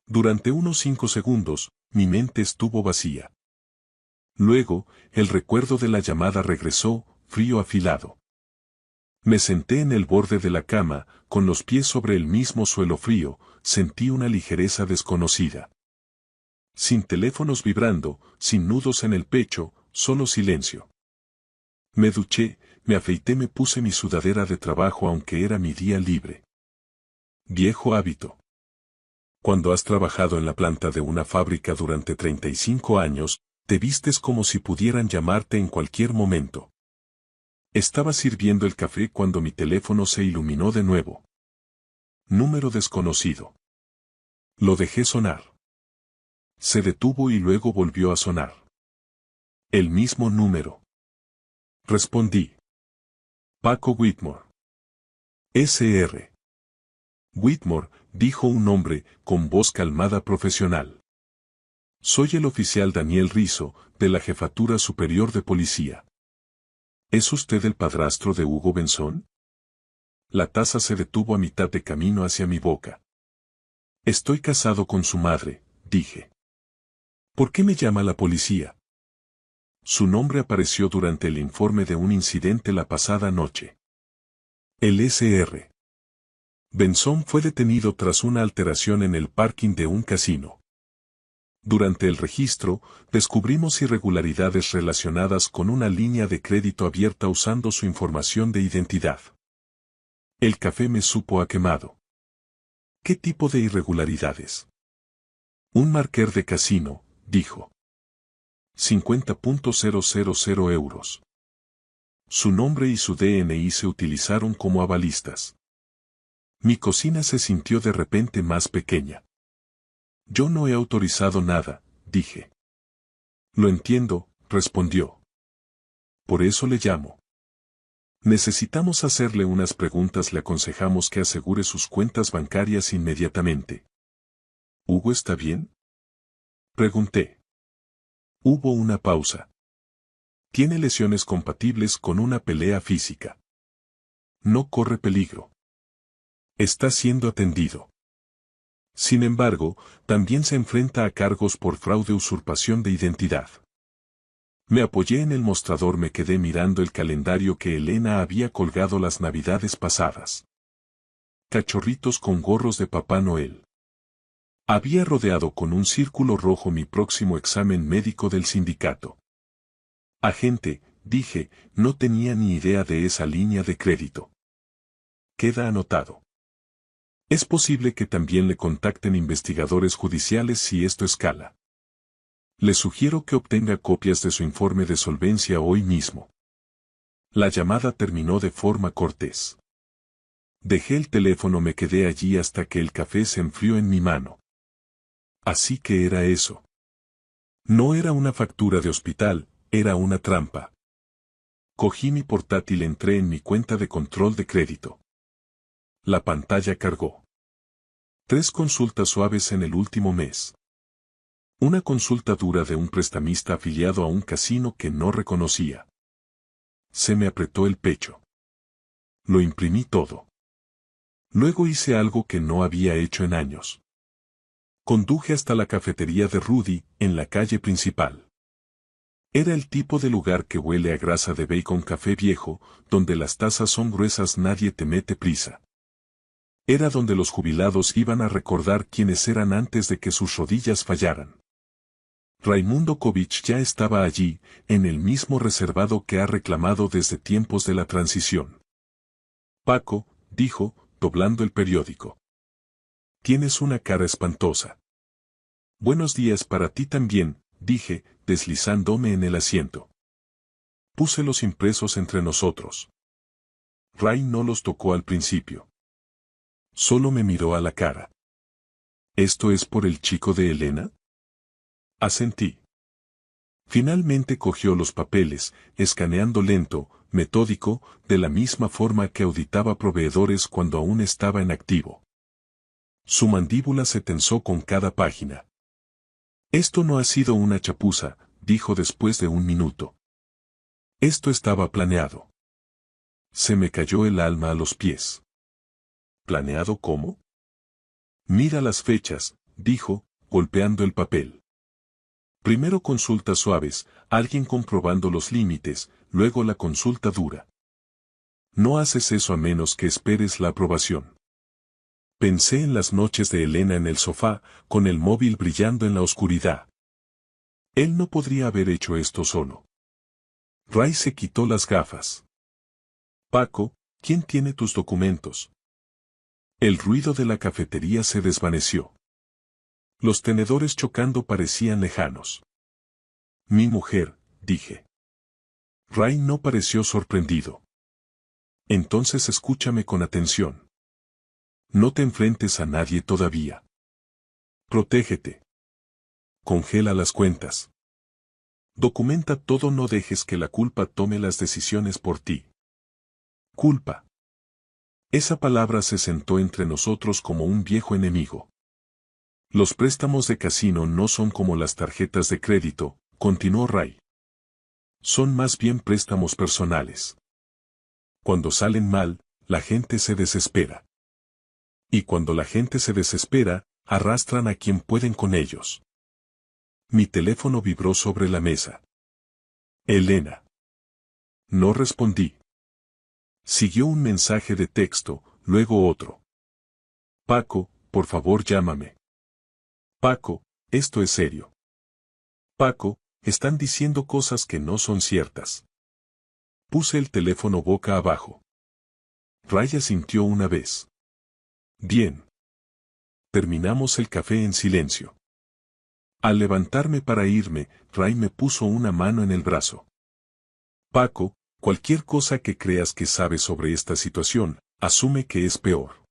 Durante unos 5 segundos, mi mente estuvo vacía. Luego, el recuerdo de la llamada regresó, frío afilado. Me senté en el borde de la cama, con los pies sobre el mismo suelo frío, sentí una ligereza desconocida. Sin teléfonos vibrando, sin nudos en el pecho, solo silencio. Me duché, me afeité, me puse mi sudadera de trabajo aunque era mi día libre. Viejo hábito. Cuando has trabajado en la planta de una fábrica durante 35 años, te vistes como si pudieran llamarte en cualquier momento. Estaba sirviendo el café cuando mi teléfono se iluminó de nuevo. Número desconocido. Lo dejé sonar. Se detuvo y luego volvió a sonar. El mismo número. Respondí. Paco Whitmore. S.R. Whitmore, dijo un hombre, con voz calmada profesional. Soy el oficial Daniel Rizzo, de la Jefatura Superior de Policía. ¿Es usted el padrastro de Hugo Benzón? La taza se detuvo a mitad de camino hacia mi boca. Estoy casado con su madre, dije. ¿Por qué me llama la policía? Su nombre apareció durante el informe de un incidente la pasada noche. El Sr. Benzón fue detenido tras una alteración en el parking de un casino. Durante el registro, descubrimos irregularidades relacionadas con una línea de crédito abierta usando su información de identidad. El café me supo a quemado. ¿Qué tipo de irregularidades? Un marquer de casino, dijo. 50.000 euros. Su nombre y su DNI se utilizaron como avalistas. Mi cocina se sintió de repente más pequeña. Yo no he autorizado nada, dije. Lo entiendo, respondió. Por eso le llamo. Necesitamos hacerle unas preguntas, le aconsejamos que asegure sus cuentas bancarias inmediatamente. ¿Hugo está bien? Pregunté. Hubo una pausa. Tiene lesiones compatibles con una pelea física. No corre peligro. Está siendo atendido. Sin embargo, también se enfrenta a cargos por fraude, usurpación de identidad. Me apoyé en el mostrador, me quedé mirando el calendario que Elena había colgado las navidades pasadas. Cachorritos con gorros de Papá Noel. Había rodeado con un círculo rojo mi próximo examen médico del sindicato. Agente, dije, no tenía ni idea de esa línea de crédito. Queda anotado. Es posible que también le contacten investigadores judiciales si esto escala. Le sugiero que obtenga copias de su informe de solvencia hoy mismo. La llamada terminó de forma cortés. Dejé el teléfono, me quedé allí hasta que el café se enfrió en mi mano. Así que era eso. No era una factura de hospital, era una trampa. Cogí mi portátil, entré en mi cuenta de control de crédito. La pantalla cargó. 3 consultas suaves en el último mes. Una consulta dura de un prestamista afiliado a un casino que no reconocía. Se me apretó el pecho. Lo imprimí todo. Luego hice algo que no había hecho en años. Conduje hasta la cafetería de Rudy, en la calle principal. Era el tipo de lugar que huele a grasa de bacon, café viejo, donde las tazas son gruesas, nadie te mete prisa. Era donde los jubilados iban a recordar quiénes eran antes de que sus rodillas fallaran. Raimundo Kovic ya estaba allí, en el mismo reservado que ha reclamado desde tiempos de la transición. Paco, dijo, doblando el periódico. Tienes una cara espantosa. Buenos días para ti también, dije, deslizándome en el asiento. Puse los impresos entre nosotros. Ray no los tocó al principio. Solo me miró a la cara. ¿Esto es por el chico de Elena? Asentí. Finalmente cogió los papeles, escaneando lento, metódico, de la misma forma que auditaba proveedores cuando aún estaba en activo. Su mandíbula se tensó con cada página. Esto no ha sido una chapuza, dijo después de un minuto. Esto estaba planeado. Se me cayó el alma a los pies. ¿Planeado cómo? Mira las fechas, dijo, golpeando el papel. Primero consultas suaves, alguien comprobando los límites, luego la consulta dura. No haces eso a menos que esperes la aprobación. Pensé en las noches de Elena en el sofá, con el móvil brillando en la oscuridad. Él no podría haber hecho esto solo. Ray se quitó las gafas. Paco, ¿quién tiene tus documentos? El ruido de la cafetería se desvaneció. Los tenedores chocando parecían lejanos. Mi mujer, dije. Ray no pareció sorprendido. Entonces escúchame con atención. No te enfrentes a nadie todavía. Protégete. Congela las cuentas. Documenta todo, no dejes que la culpa tome las decisiones por ti. Culpa. Esa palabra se sentó entre nosotros como un viejo enemigo. Los préstamos de casino no son como las tarjetas de crédito, continuó Ray. Son más bien préstamos personales. Cuando salen mal, la gente se desespera. Y cuando la gente se desespera, arrastran a quien pueden con ellos. Mi teléfono vibró sobre la mesa. Elena. No respondí. Siguió un mensaje de texto, luego otro. Paco, por favor llámame. Paco, esto es serio. Paco, están diciendo cosas que no son ciertas. Puse el teléfono boca abajo. Raya sintió una vez. Bien. Terminamos el café en silencio. Al levantarme para irme, Ray me puso una mano en el brazo. Paco, cualquier cosa que creas que sabes sobre esta situación, asume que es peor.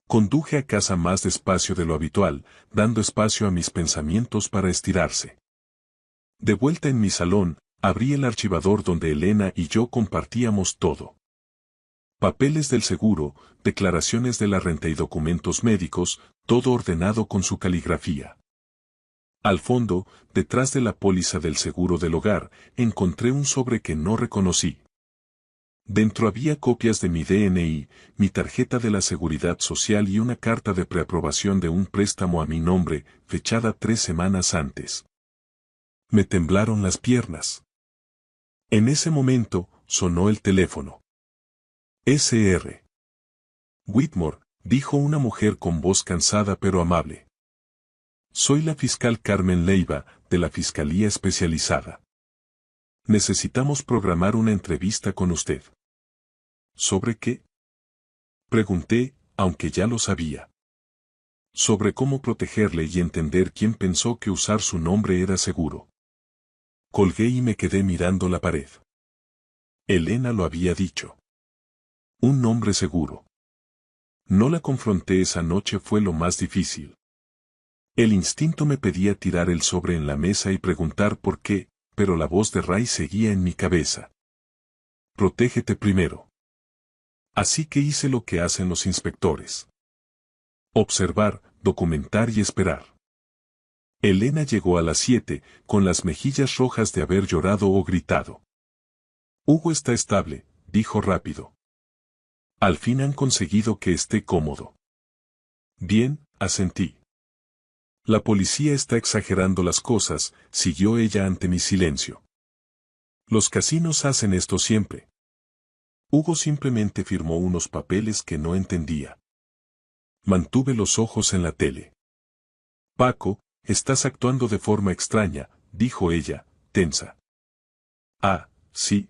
Conduje a casa más despacio de lo habitual, dando espacio a mis pensamientos para estirarse. De vuelta en mi salón, abrí el archivador donde Elena y yo compartíamos todo. Papeles del seguro, declaraciones de la renta y documentos médicos, todo ordenado con su caligrafía. Al fondo, detrás de la póliza del seguro del hogar, encontré un sobre que no reconocí. Dentro había copias de mi DNI, mi tarjeta de la Seguridad Social y una carta de preaprobación de un préstamo a mi nombre, fechada 3 semanas antes. Me temblaron las piernas. En ese momento, sonó el teléfono. Sr. Whitmore, dijo una mujer con voz cansada pero amable. Soy la fiscal Carmen Leiva, de la Fiscalía Especializada. Necesitamos programar una entrevista con usted. ¿Sobre qué? Pregunté, aunque ya lo sabía. Sobre cómo protegerle y entender quién pensó que usar su nombre era seguro. Colgué y me quedé mirando la pared. Elena lo había dicho. Un nombre seguro. No la confronté esa noche, fue lo más difícil. El instinto me pedía tirar el sobre en la mesa y preguntar por qué, pero la voz de Ray seguía en mi cabeza. Protégete primero. Así que hice lo que hacen los inspectores. Observar, documentar y esperar. Elena llegó a las 7, con las mejillas rojas de haber llorado o gritado. Hugo está estable, dijo rápido. Al fin han conseguido que esté cómodo. Bien, asentí. La policía está exagerando las cosas, siguió ella ante mi silencio. Los casinos hacen esto siempre. Hugo simplemente firmó unos papeles que no entendía. Mantuve los ojos en la tele. Paco, estás actuando de forma extraña, dijo ella, tensa. Ah, sí.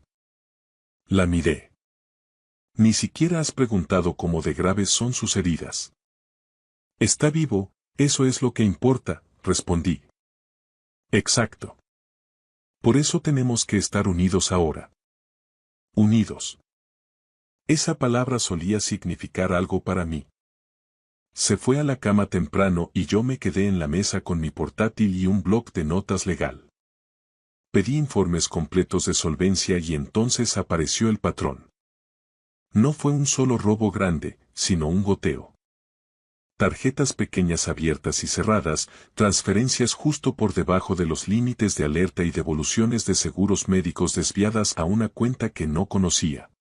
La miré. Ni siquiera has preguntado cómo de graves son sus heridas. Está vivo, eso es lo que importa, respondí. Exacto. Por eso tenemos que estar unidos ahora. Unidos. Esa palabra solía significar algo para mí. Se fue a la cama temprano y yo me quedé en la mesa con mi portátil y un bloc de notas legal. Pedí informes completos de solvencia y entonces apareció el patrón. No fue un solo robo grande, sino un goteo. Tarjetas pequeñas abiertas y cerradas, transferencias justo por debajo de los límites de alerta y devoluciones de seguros médicos desviadas a una cuenta que no conocía.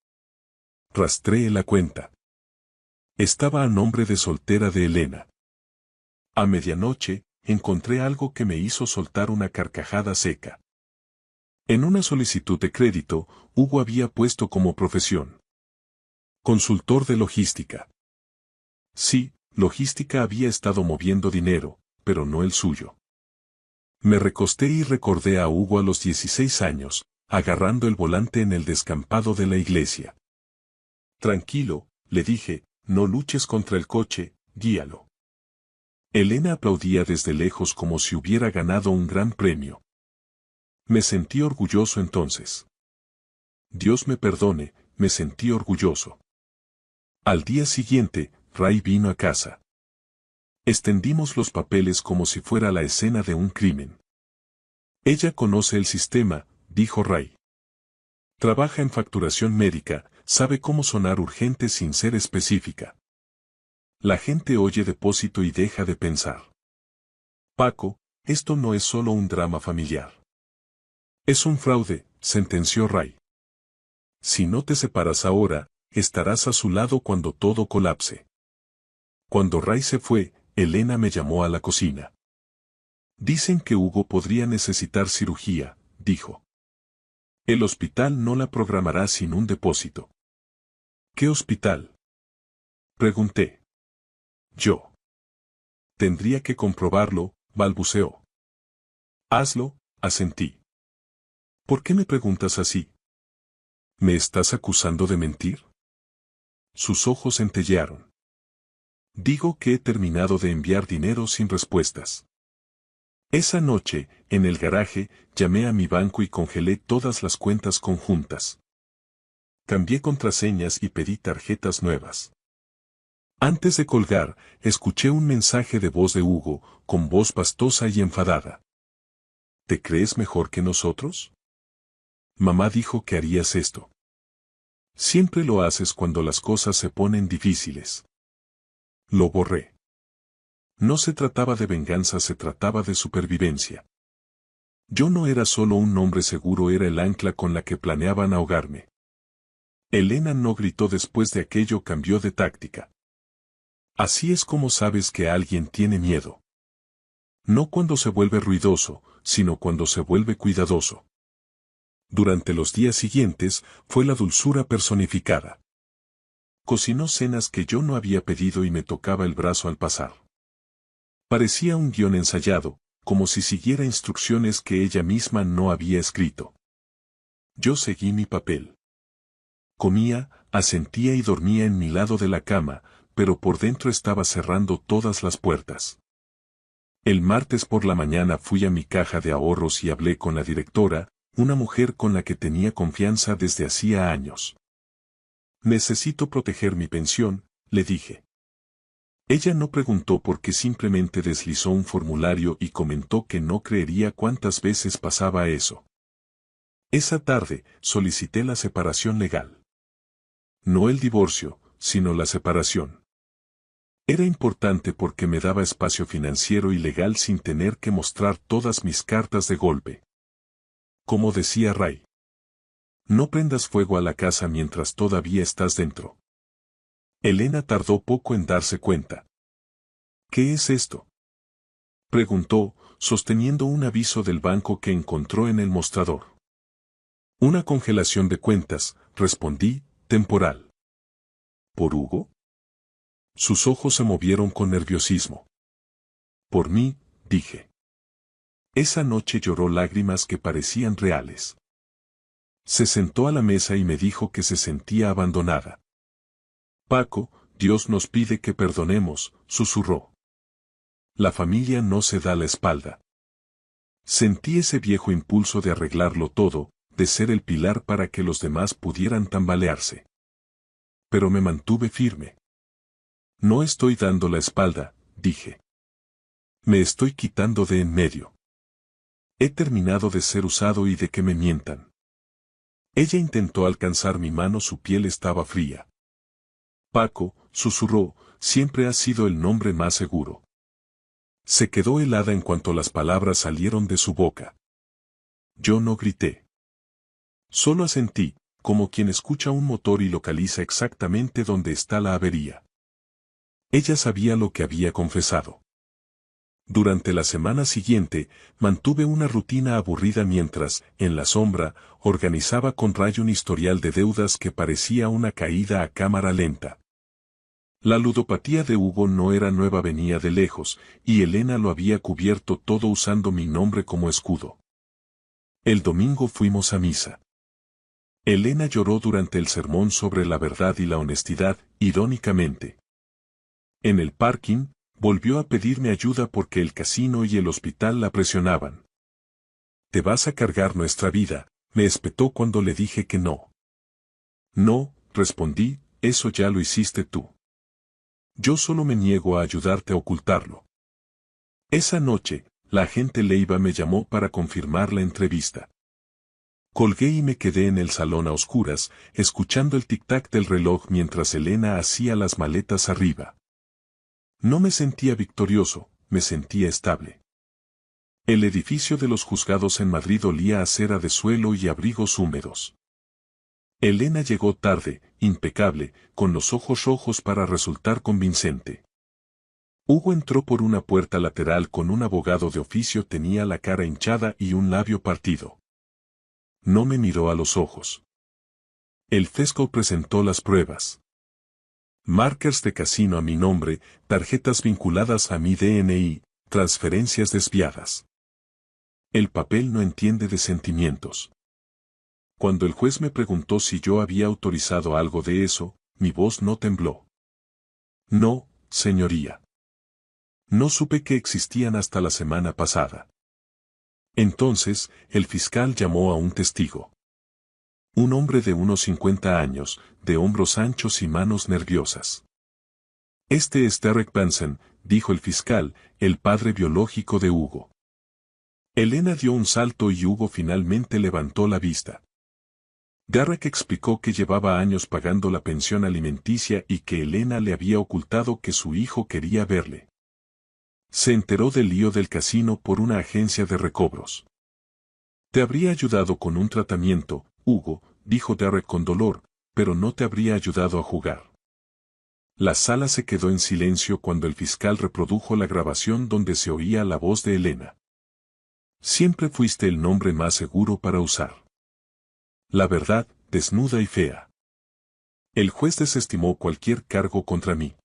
Rastreé la cuenta. Estaba a nombre de soltera de Elena. A medianoche, encontré algo que me hizo soltar una carcajada seca. En una solicitud de crédito, Hugo había puesto como profesión: consultor de logística. Sí, logística había estado moviendo dinero, pero no el suyo. Me recosté y recordé a Hugo a los 16 años, agarrando el volante en el descampado de la iglesia. Tranquilo, le dije, no luches contra el coche, guíalo. Elena aplaudía desde lejos como si hubiera ganado un gran premio. Me sentí orgulloso entonces. Dios me perdone, me sentí orgulloso. Al día siguiente, Ray vino a casa. Extendimos los papeles como si fuera la escena de un crimen. Ella conoce el sistema, dijo Ray. Trabaja en facturación médica, sabe cómo sonar urgente sin ser específica. La gente oye depósito y deja de pensar. Paco, esto no es solo un drama familiar. Es un fraude, sentenció Ray. Si no te separas ahora, estarás a su lado cuando todo colapse. Cuando Ray se fue, Elena me llamó a la cocina. Dicen que Hugo podría necesitar cirugía, dijo. El hospital no la programará sin un depósito. ¿Qué hospital? Pregunté. Yo. Tendría que comprobarlo, balbuceó. Hazlo, asentí. ¿Por qué me preguntas así? ¿Me estás acusando de mentir? Sus ojos centellearon. Digo que he terminado de enviar dinero sin respuestas. Esa noche, en el garaje, llamé a mi banco y congelé todas las cuentas conjuntas. Cambié contraseñas y pedí tarjetas nuevas. Antes de colgar, escuché un mensaje de voz de Hugo, con voz pastosa y enfadada. ¿Te crees mejor que nosotros? Mamá dijo que harías esto. Siempre lo haces cuando las cosas se ponen difíciles. Lo borré. No se trataba de venganza, se trataba de supervivencia. Yo no era solo un hombre seguro, era el ancla con la que planeaban ahogarme. Elena no gritó después de aquello, cambió de táctica. Así es como sabes que alguien tiene miedo. No cuando se vuelve ruidoso, sino cuando se vuelve cuidadoso. Durante los días siguientes, fue la dulzura personificada. Cocinó cenas que yo no había pedido y me tocaba el brazo al pasar. Parecía un guión ensayado, como si siguiera instrucciones que ella misma no había escrito. Yo seguí mi papel. Comía, asentía y dormía en mi lado de la cama, pero por dentro estaba cerrando todas las puertas. El martes por la mañana fui a mi caja de ahorros y hablé con la directora, una mujer con la que tenía confianza desde hacía años. Necesito proteger mi pensión, le dije. Ella no preguntó por qué, simplemente deslizó un formulario y comentó que no creería cuántas veces pasaba eso. Esa tarde, solicité la separación legal. No el divorcio, sino la separación. Era importante porque me daba espacio financiero y legal sin tener que mostrar todas mis cartas de golpe. Como decía Ray, no prendas fuego a la casa mientras todavía estás dentro. Elena tardó poco en darse cuenta. ¿Qué es esto?, preguntó, sosteniendo un aviso del banco que encontró en el mostrador. Una congelación de cuentas, respondí, temporal. ¿Por Hugo? Sus ojos se movieron con nerviosismo. Por mí, dije. Esa noche lloró lágrimas que parecían reales. Se sentó a la mesa y me dijo que se sentía abandonada. Paco, Dios nos pide que perdonemos, susurró. La familia no se da la espalda. Sentí ese viejo impulso de arreglarlo todo, de ser el pilar para que los demás pudieran tambalearse. Pero me mantuve firme. No estoy dando la espalda, dije. Me estoy quitando de en medio. He terminado de ser usado y de que me mientan. Ella intentó alcanzar mi mano, su piel estaba fría. Paco, susurró, siempre ha sido el nombre más seguro. Se quedó helada en cuanto las palabras salieron de su boca. Yo no grité. Solo asentí, como quien escucha un motor y localiza exactamente dónde está la avería. Ella sabía lo que había confesado. Durante la semana siguiente, mantuve una rutina aburrida mientras, en la sombra, organizaba con Ray un historial de deudas que parecía una caída a cámara lenta. La ludopatía de Hugo no era nueva, venía de lejos, y Elena lo había cubierto todo usando mi nombre como escudo. El domingo fuimos a misa. Elena lloró durante el sermón sobre la verdad y la honestidad, irónicamente. En el parking, volvió a pedirme ayuda porque el casino y el hospital la presionaban. «Te vas a cargar nuestra vida», me espetó cuando le dije que no. «No», respondí, «eso ya lo hiciste tú. Yo solo me niego a ayudarte a ocultarlo». Esa noche, la agente Leiva me llamó para confirmar la entrevista. Colgué y me quedé en el salón a oscuras, escuchando el tic-tac del reloj mientras Elena hacía las maletas arriba. No me sentía victorioso, me sentía estable. El edificio de los juzgados en Madrid olía a cera de suelo y abrigos húmedos. Elena llegó tarde, impecable, con los ojos rojos para resultar convincente. Hugo entró por una puerta lateral con un abogado de oficio, tenía la cara hinchada y un labio partido. No me miró a los ojos. El fiscal presentó las pruebas. Markers de casino a mi nombre, tarjetas vinculadas a mi DNI, transferencias desviadas. El papel no entiende de sentimientos. Cuando el juez me preguntó si yo había autorizado algo de eso, mi voz no tembló. No, señoría. No supe que existían hasta la semana pasada. Entonces, el fiscal llamó a un testigo. Un hombre de unos 50 años, de hombros anchos y manos nerviosas. Este es Derek Benson, dijo el fiscal, el padre biológico de Hugo. Elena dio un salto y Hugo finalmente levantó la vista. Derek explicó que llevaba años pagando la pensión alimenticia y que Elena le había ocultado que su hijo quería verle. Se enteró del lío del casino por una agencia de recobros. Te habría ayudado con un tratamiento, Hugo, dijo Derek con dolor, pero no te habría ayudado a jugar. La sala se quedó en silencio cuando el fiscal reprodujo la grabación donde se oía la voz de Elena. Siempre fuiste el nombre más seguro para usar. La verdad, desnuda y fea. El juez desestimó cualquier cargo contra mí.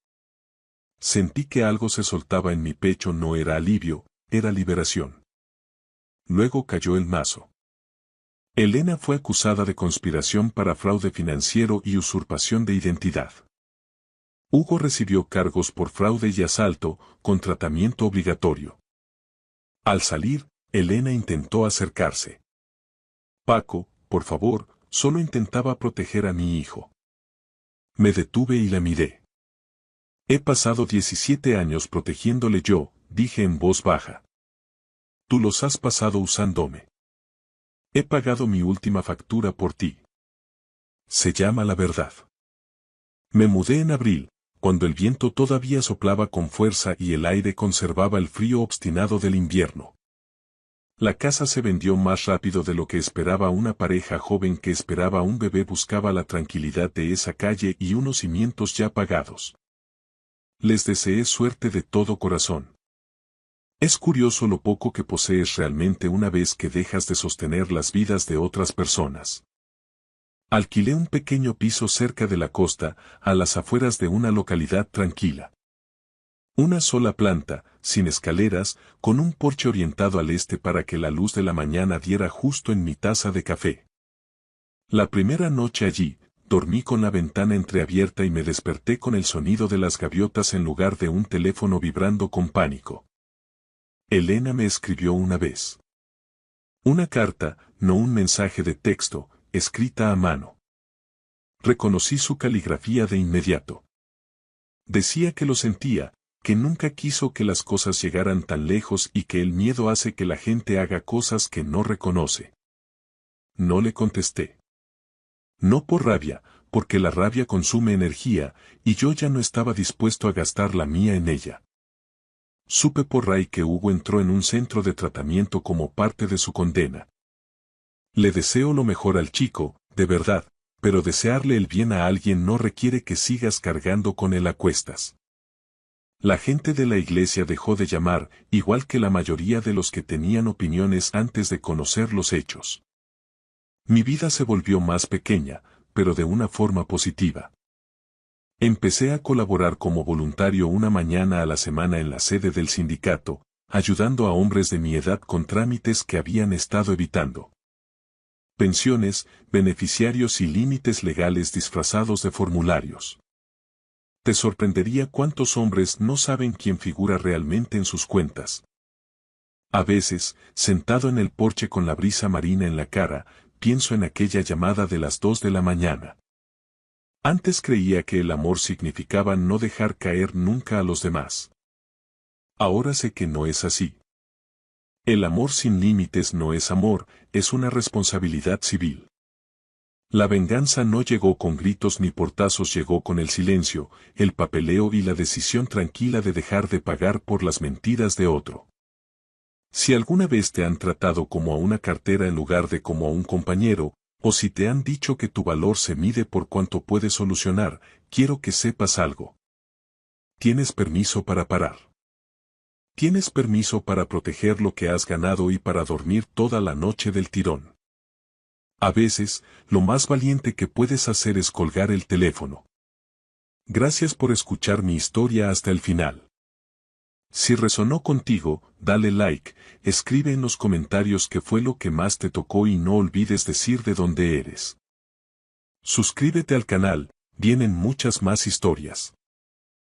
Sentí que algo se soltaba en mi pecho, no era alivio, era liberación. Luego cayó el mazo. Elena fue acusada de conspiración para fraude financiero y usurpación de identidad. Hugo recibió cargos por fraude y asalto, con tratamiento obligatorio. Al salir, Elena intentó acercarse. Paco, por favor, solo intentaba proteger a mi hijo. Me detuve y la miré. He pasado 17 años protegiéndole yo, dije en voz baja. Tú los has pasado usándome. He pagado mi última factura por ti. Se llama la verdad. Me mudé en abril, cuando el viento todavía soplaba con fuerza y el aire conservaba el frío obstinado del invierno. La casa se vendió más rápido de lo que esperaba una pareja joven que esperaba un bebé, buscaba la tranquilidad de esa calle y unos cimientos ya pagados. Les deseé suerte de todo corazón. Es curioso lo poco que posees realmente una vez que dejas de sostener las vidas de otras personas. Alquilé un pequeño piso cerca de la costa, a las afueras de una localidad tranquila. Una sola planta, sin escaleras, con un porche orientado al este para que la luz de la mañana diera justo en mi taza de café. La primera noche allí, dormí con la ventana entreabierta y me desperté con el sonido de las gaviotas en lugar de un teléfono vibrando con pánico. Elena me escribió una vez. Una carta, no un mensaje de texto, escrita a mano. Reconocí su caligrafía de inmediato. Decía que lo sentía, que nunca quiso que las cosas llegaran tan lejos y que el miedo hace que la gente haga cosas que no reconoce. No le contesté. No por rabia, porque la rabia consume energía, y yo ya no estaba dispuesto a gastar la mía en ella. Supe por Ray que Hugo entró en un centro de tratamiento como parte de su condena. Le deseo lo mejor al chico, de verdad, pero desearle el bien a alguien no requiere que sigas cargando con él a cuestas. La gente de la iglesia dejó de llamar, igual que la mayoría de los que tenían opiniones antes de conocer los hechos. Mi vida se volvió más pequeña, pero de una forma positiva. Empecé a colaborar como voluntario una mañana a la semana en la sede del sindicato, ayudando a hombres de mi edad con trámites que habían estado evitando. Pensiones, beneficiarios y límites legales disfrazados de formularios. Te sorprendería cuántos hombres no saben quién figura realmente en sus cuentas. A veces, sentado en el porche con la brisa marina en la cara, pienso en aquella llamada de las 2 de la mañana. Antes creía que el amor significaba no dejar caer nunca a los demás. Ahora sé que no es así. El amor sin límites no es amor, es una responsabilidad civil. La venganza no llegó con gritos ni portazos, llegó con el silencio, el papeleo y la decisión tranquila de dejar de pagar por las mentiras de otro. Si alguna vez te han tratado como a una cartera en lugar de como a un compañero, o si te han dicho que tu valor se mide por cuánto puedes solucionar, quiero que sepas algo. Tienes permiso para parar. Tienes permiso para proteger lo que has ganado y para dormir toda la noche del tirón. A veces, lo más valiente que puedes hacer es colgar el teléfono. Gracias por escuchar mi historia hasta el final. Si resonó contigo, dale like, escribe en los comentarios qué fue lo que más te tocó y no olvides decir de dónde eres. Suscríbete al canal, vienen muchas más historias.